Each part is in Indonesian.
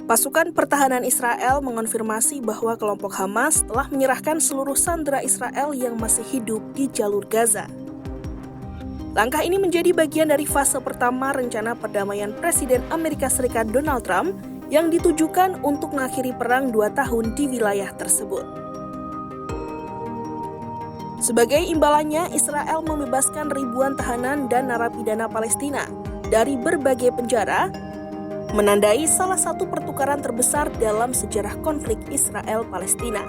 Pasukan pertahanan Israel mengonfirmasi bahwa kelompok Hamas telah menyerahkan seluruh sandera Israel yang masih hidup di jalur Gaza. Langkah ini menjadi bagian dari fase pertama rencana perdamaian Presiden Amerika Serikat Donald Trump yang ditujukan untuk mengakhiri perang 2 tahun di wilayah tersebut. Sebagai imbalannya, Israel membebaskan ribuan tahanan dan narapidana Palestina dari berbagai penjara, menandai salah satu pertukaran terbesar dalam sejarah konflik Israel-Palestina.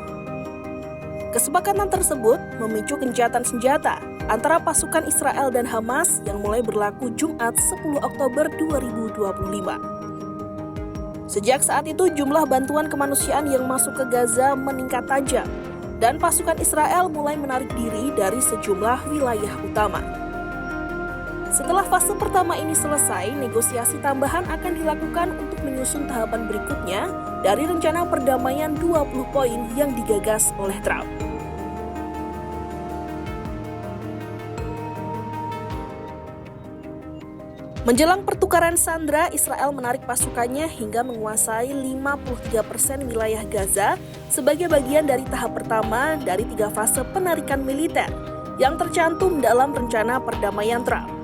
Kesepakatan tersebut memicu gencatan senjata antara pasukan Israel dan Hamas yang mulai berlaku Jumat 10 Oktober 2025. Sejak saat itu, jumlah bantuan kemanusiaan yang masuk ke Gaza meningkat tajam, dan pasukan Israel mulai menarik diri dari sejumlah wilayah utama. Setelah fase pertama ini selesai, negosiasi tambahan akan dilakukan untuk menyusun tahapan berikutnya dari rencana perdamaian 20 poin yang digagas oleh Trump. Menjelang pertukaran sandera, Israel menarik pasukannya hingga menguasai 53% wilayah Gaza sebagai bagian dari tahap pertama dari 3 fase penarikan militer yang tercantum dalam rencana perdamaian Trump.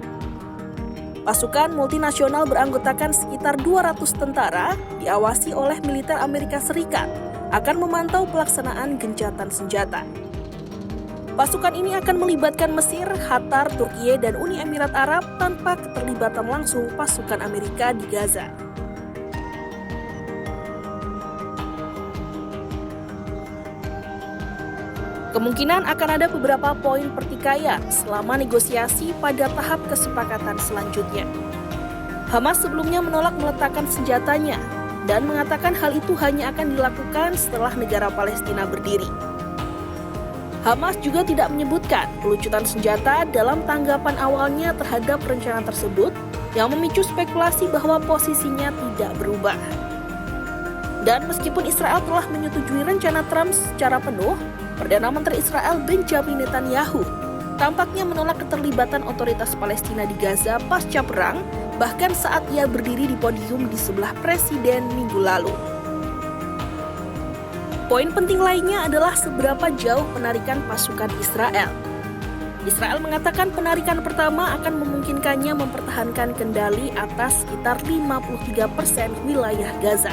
Pasukan multinasional beranggotakan sekitar 200 tentara, diawasi oleh militer Amerika Serikat, akan memantau pelaksanaan gencatan senjata. Pasukan ini akan melibatkan Mesir, Qatar, Turkiye, dan Uni Emirat Arab tanpa keterlibatan langsung pasukan Amerika di Gaza. Kemungkinan akan ada beberapa poin pertikaian selama negosiasi pada tahap kesepakatan selanjutnya. Hamas sebelumnya menolak meletakkan senjatanya dan mengatakan hal itu hanya akan dilakukan setelah negara Palestina berdiri. Hamas juga tidak menyebutkan pelucutan senjata dalam tanggapan awalnya terhadap rencana tersebut yang memicu spekulasi bahwa posisinya tidak berubah. Dan meskipun Israel telah menyetujui rencana Trump secara penuh, Perdana Menteri Israel Benjamin Netanyahu tampaknya menolak keterlibatan otoritas Palestina di Gaza pasca perang, bahkan saat ia berdiri di podium di sebelah Presiden minggu lalu. Poin penting lainnya adalah seberapa jauh penarikan pasukan Israel. Israel mengatakan penarikan pertama akan memungkinkannya mempertahankan kendali atas sekitar 53% wilayah Gaza.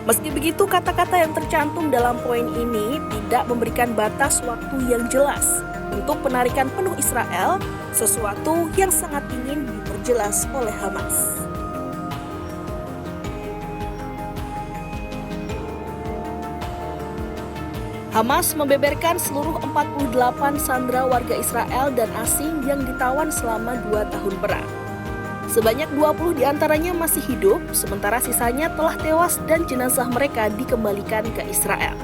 Meski begitu, kata-kata yang tercantum dalam poin ini tidak memberikan batas waktu yang jelas untuk penarikan penuh Israel, sesuatu yang sangat ingin diperjelas oleh Hamas. Hamas membeberkan seluruh 48 sandera warga Israel dan asing yang ditawan selama 2 tahun perang. Sebanyak 20 diantaranya masih hidup, sementara sisanya telah tewas dan jenazah mereka dikembalikan ke Israel.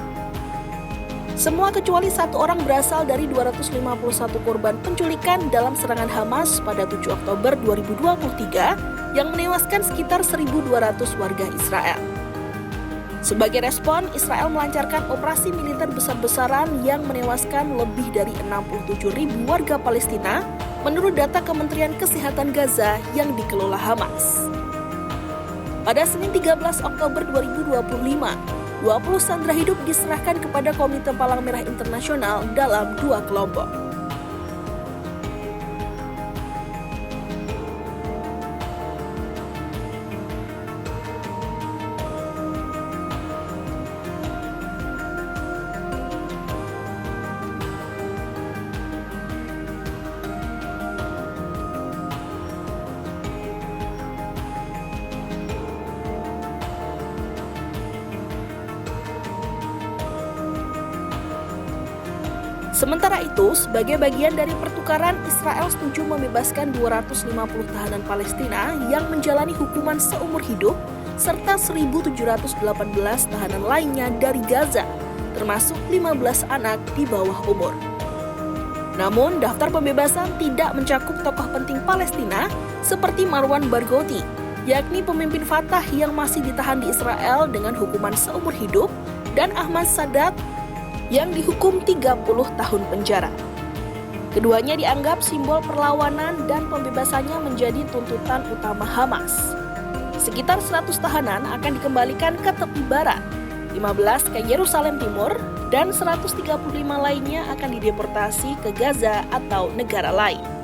Semua kecuali 1 orang berasal dari 251 korban penculikan dalam serangan Hamas pada 7 Oktober 2023 yang menewaskan sekitar 1.200 warga Israel. Sebagai respon, Israel melancarkan operasi militer besar-besaran yang menewaskan lebih dari 67.000 warga Palestina menurut data Kementerian Kesehatan Gaza yang dikelola Hamas. Pada Senin 13 Oktober 2025, 20 sandera hidup diserahkan kepada Komite Palang Merah Internasional dalam 2 kelompok. Sementara itu, sebagai bagian dari pertukaran, Israel setuju membebaskan 250 tahanan Palestina yang menjalani hukuman seumur hidup, serta 1.718 tahanan lainnya dari Gaza, termasuk 15 anak di bawah umur. Namun, daftar pembebasan tidak mencakup tokoh penting Palestina seperti Marwan Barghouti, yakni pemimpin Fatah yang masih ditahan di Israel dengan hukuman seumur hidup, dan Ahmad Sadat yang dihukum 30 tahun penjara. Keduanya dianggap simbol perlawanan dan pembebasannya menjadi tuntutan utama Hamas. Sekitar 100 tahanan akan dikembalikan ke tepi barat, 15 ke Yerusalem Timur, dan 135 lainnya akan dideportasi ke Gaza atau negara lain.